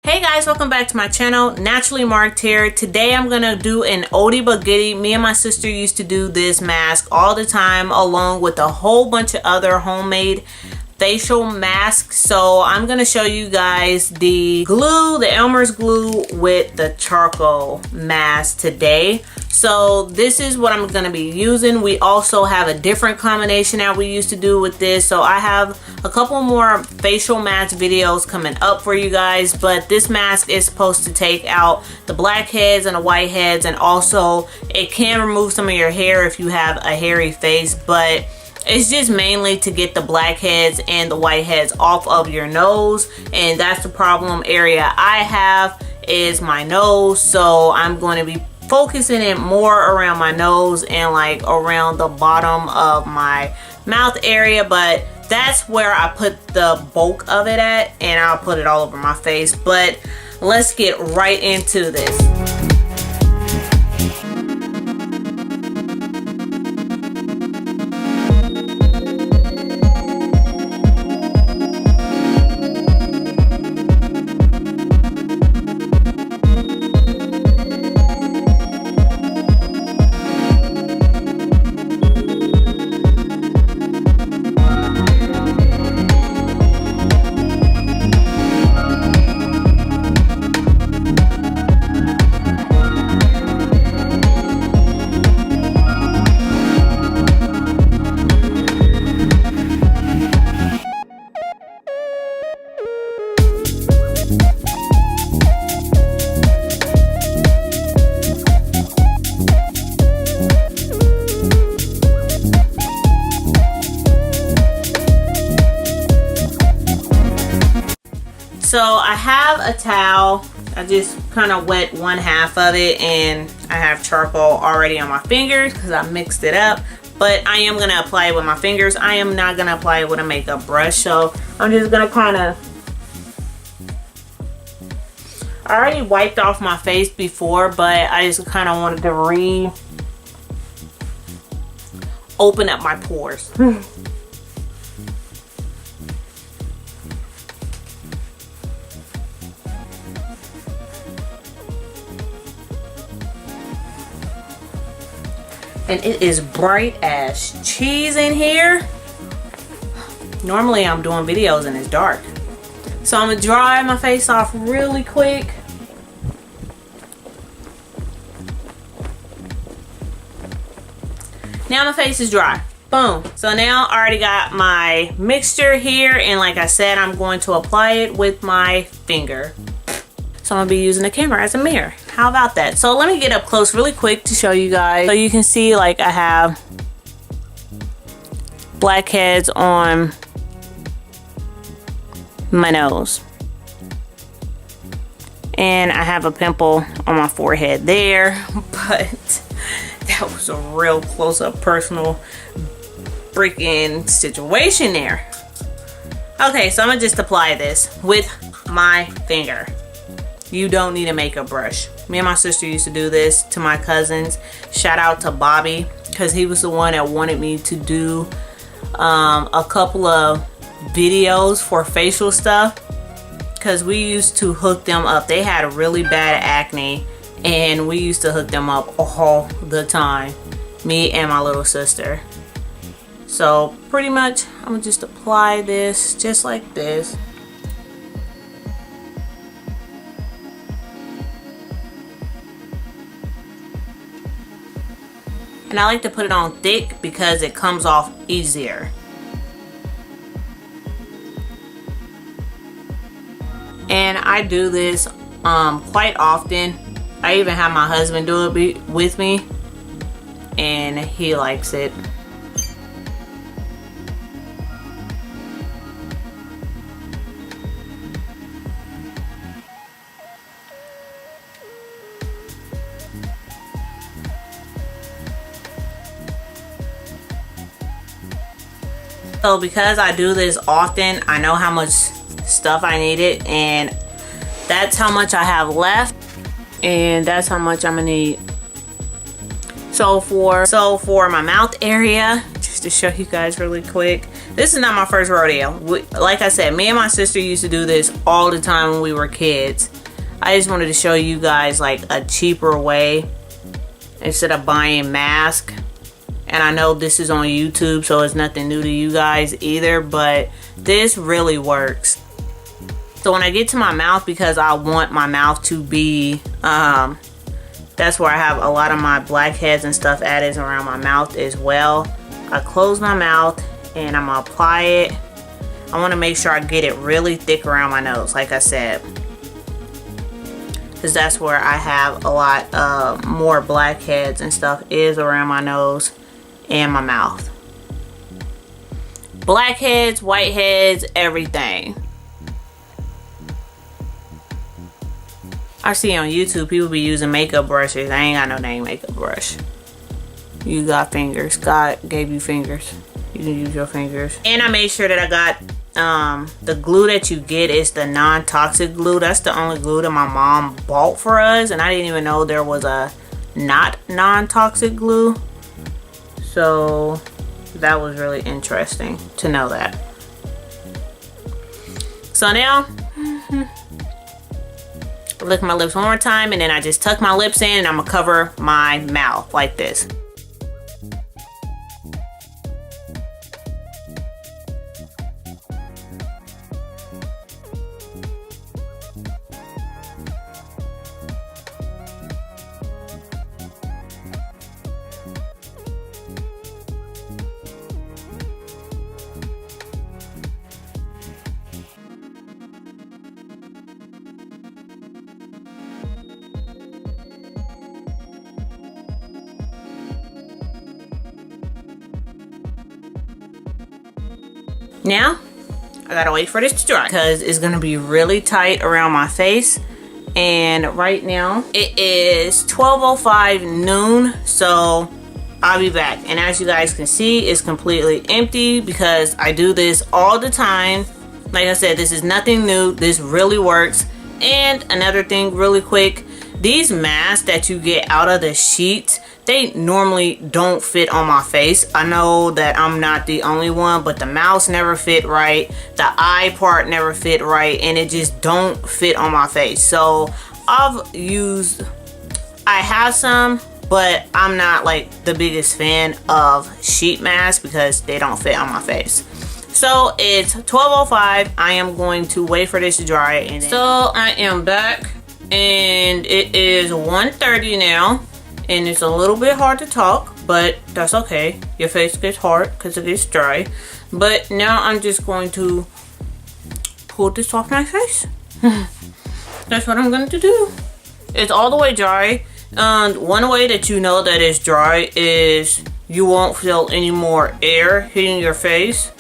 Hey guys, welcome back to my channel. Naturally Marked here. Today I'm gonna do an oldie but goodie. Me and my sister used to do this mask all the time along with a whole bunch of other homemade facial masks. So I'm gonna show you guys the glue, the Elmer's glue with the charcoal mask today. So this is what I'm gonna be using. We also have a different combination that we used to do with this. So I have a couple more facial mask videos coming up for you guys, but this mask is supposed to take out the blackheads and the whiteheads, and also it can remove some of your hair if you have a hairy face, but it's just mainly to get the blackheads and the whiteheads off of your nose, and that's the problem area I have is my nose. So I'm going to be focusing it more around my nose and like around the bottom of my mouth area, but that's where I put the bulk of it at, and I'll put it all over my face. But let's get right into this. So I have a towel. I just kind of wet one half of it, and I have charcoal already on my fingers because I mixed it up. But I am going to apply it with my fingers. I am not going to apply it with a makeup brush. So I'm just going to kind of... I already wiped off my face before, but I just kind of wanted to open up my pores. And it is bright as cheese in here. Normally I'm doing videos and it's dark. So I'm gonna dry my face off really quick. Now my face is dry. Boom. So now I already got my mixture here, and like I said, I'm going to apply it with my finger. So I'm gonna be using the camera as a mirror. How about that? So let me get up close really quick to show you guys. So you can see like I have blackheads on my nose. And I have a pimple on my forehead there. But that was a real close-up personal freaking situation there. Okay, so I'm gonna just apply this with my finger. You don't need a makeup brush. Me and my sister used to do this to my cousins. Shout out to Bobby, because he was the one that wanted me to do a couple of videos for facial stuff, because we used to hook them up. They had really bad acne, and we used to hook them up all the time, me and my little sister. So pretty much I'm gonna just apply this just like this. And I like to put it on thick because it comes off easier. And I do this quite often. I even have my husband do it with me, and he likes it. So because I do this often, I know how much stuff I needed, and that's how much I have left, and that's how much I'm gonna need. So for my mouth area, just to show you guys really quick, This is not my first rodeo. Like I said, me and my sister used to do this all the time when we were kids. I just wanted to show you guys like a cheaper way instead of buying masks. And I know this is on YouTube, so it's nothing new to you guys either, but this really works. So when I get to my mouth, because I want my mouth to be, that's where I have a lot of my blackheads and stuff added around my mouth as well. I close my mouth and I'm gonna apply it. I want to make sure I get it really thick around my nose, like I said, because that's where I have a lot more blackheads and stuff is around my nose and my mouth. Blackheads, whiteheads, everything. I see on YouTube people be using makeup brushes. I ain't got no dang makeup brush. You got fingers. God gave you fingers. You can use your fingers. And I made sure that I got the glue that you get is the non-toxic glue. That's the only glue that my mom bought for us, and I didn't even know there was a not non-toxic glue. So that was really interesting to know that. So now lick my lips one more time, and then I just tuck my lips in, and I'm gonna cover my mouth like this. Now I gotta wait for this to dry because it's gonna be really tight around my face. And right now it is 12:05 noon, so I'll be back. And as you guys can see, it's completely empty because I do this all the time. Like I said, this is nothing new. This really works. And another thing really quick, these masks that you get out of the sheets, they normally don't fit on my face. I know that I'm not the only one, but the mouth never fit right, the eye part never fit right, and it just don't fit on my face. So I have some, but I'm not like the biggest fan of sheet masks because they don't fit on my face. So it's 12:05. I am going to wait for this to dry. And so I am back, and it is 1:30 now. And it's a little bit hard to talk, but that's okay. Your face gets hard because it gets dry. But now I'm just going to pull this off my face. That's what I'm going to do. It's all the way dry. And one way that you know that it's dry is you won't feel any more air hitting your face.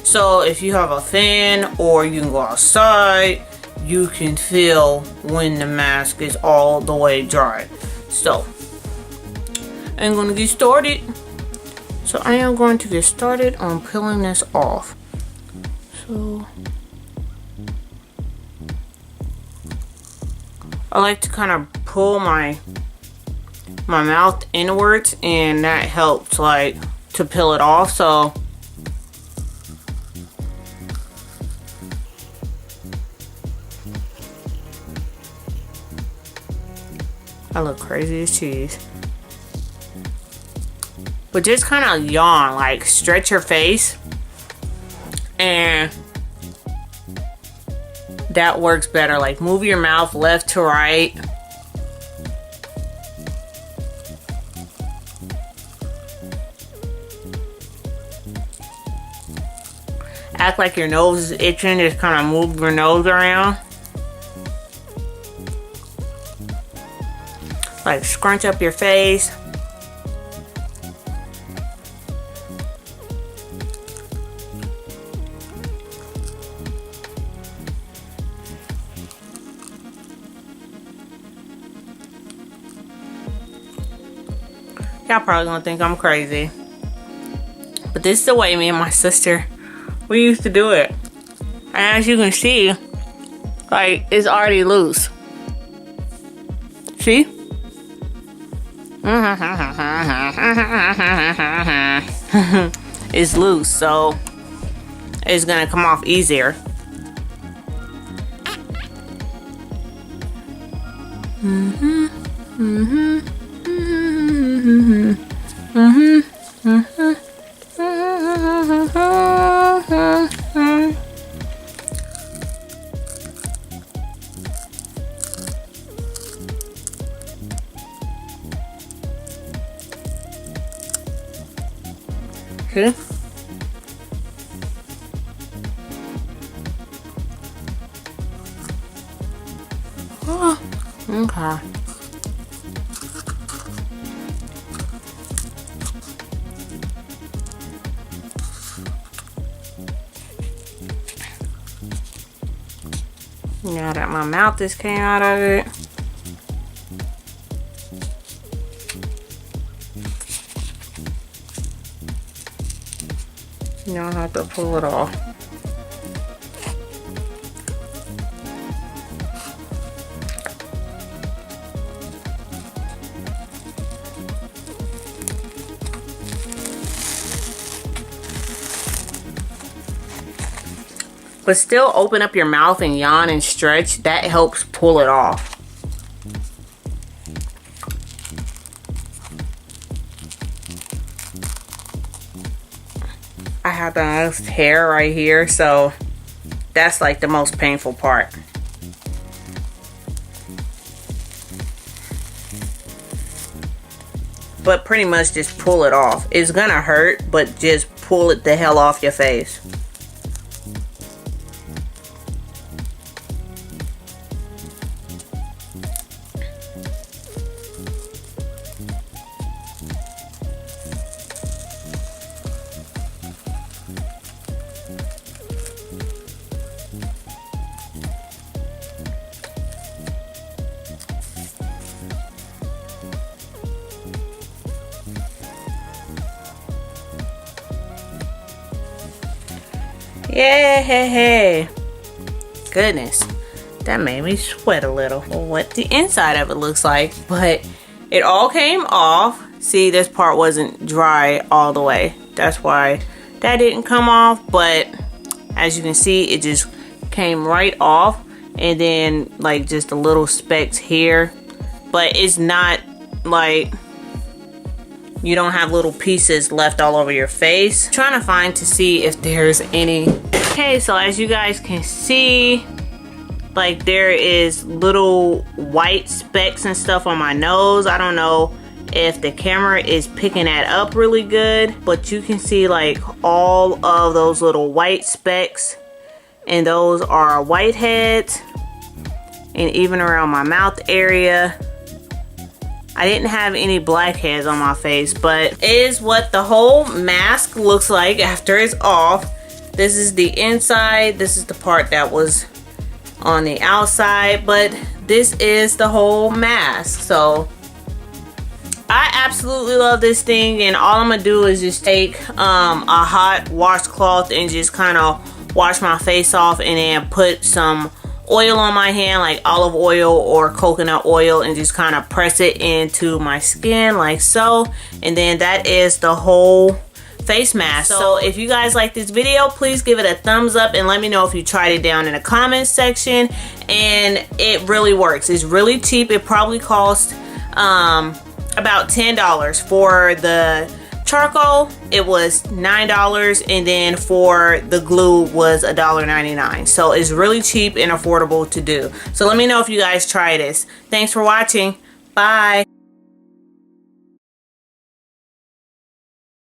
So if you have a fan or you can go outside, you can feel when the mask is all the way dry. So I'm going to get started. So I am going to get started on peeling this off. So I like to kind of pull my mouth inwards, and that helps like to peel it off. So I look crazy as cheese. But just kind of yawn, like stretch your face, and that works better. Like move your mouth left to right. Act like your nose is itching, just kind of move your nose around. Like scrunch up your face. Y'all probably gonna think I'm crazy, but this is the way me and my sister, we used to do it. And as you can see, like it's already loose. See? It's loose. So is gonna come off easier. Okay. Oh, okay. Now that my mouth just came out of it. You don't have to pull it off. But still open up your mouth and yawn and stretch. That helps pull it off. I have the most hair right here, so that's like the most painful part. But pretty much just pull it off. It's gonna hurt, but just pull it the hell off your face. Yeah, goodness, that made me sweat a little for what the inside of it looks like, but it all came off. See, this part wasn't dry all the way. That's why that didn't come off, but as you can see, it just came right off, and then like just a little specks here, but it's not like you don't have little pieces left all over your face. I'm trying to find to see if there's any. Okay, so as you guys can see, like there is little white specks and stuff on my nose. I don't know if the camera is picking that up really good, but you can see like all of those little white specks, and those are whiteheads. And even around my mouth area, I didn't have any blackheads on my face, but is what the whole mask looks like after it's off. This is the inside, this is the part that was on the outside, but this is the whole mask. So I absolutely love this thing, and all I'm gonna do is just take a hot washcloth and just kind of wash my face off, and then put some oil on my hand, like olive oil or coconut oil, and just kind of press it into my skin like so. And then that is the whole face mask. So if you guys like this video, please give it a thumbs up and let me know if you tried it down in the comments section. And it really works. It's really cheap. It probably cost about $10 for the charcoal. It was $9, and then for the glue was $1.99. So it's really cheap and affordable to do. So let me know if you guys try this. Thanks for watching. Bye.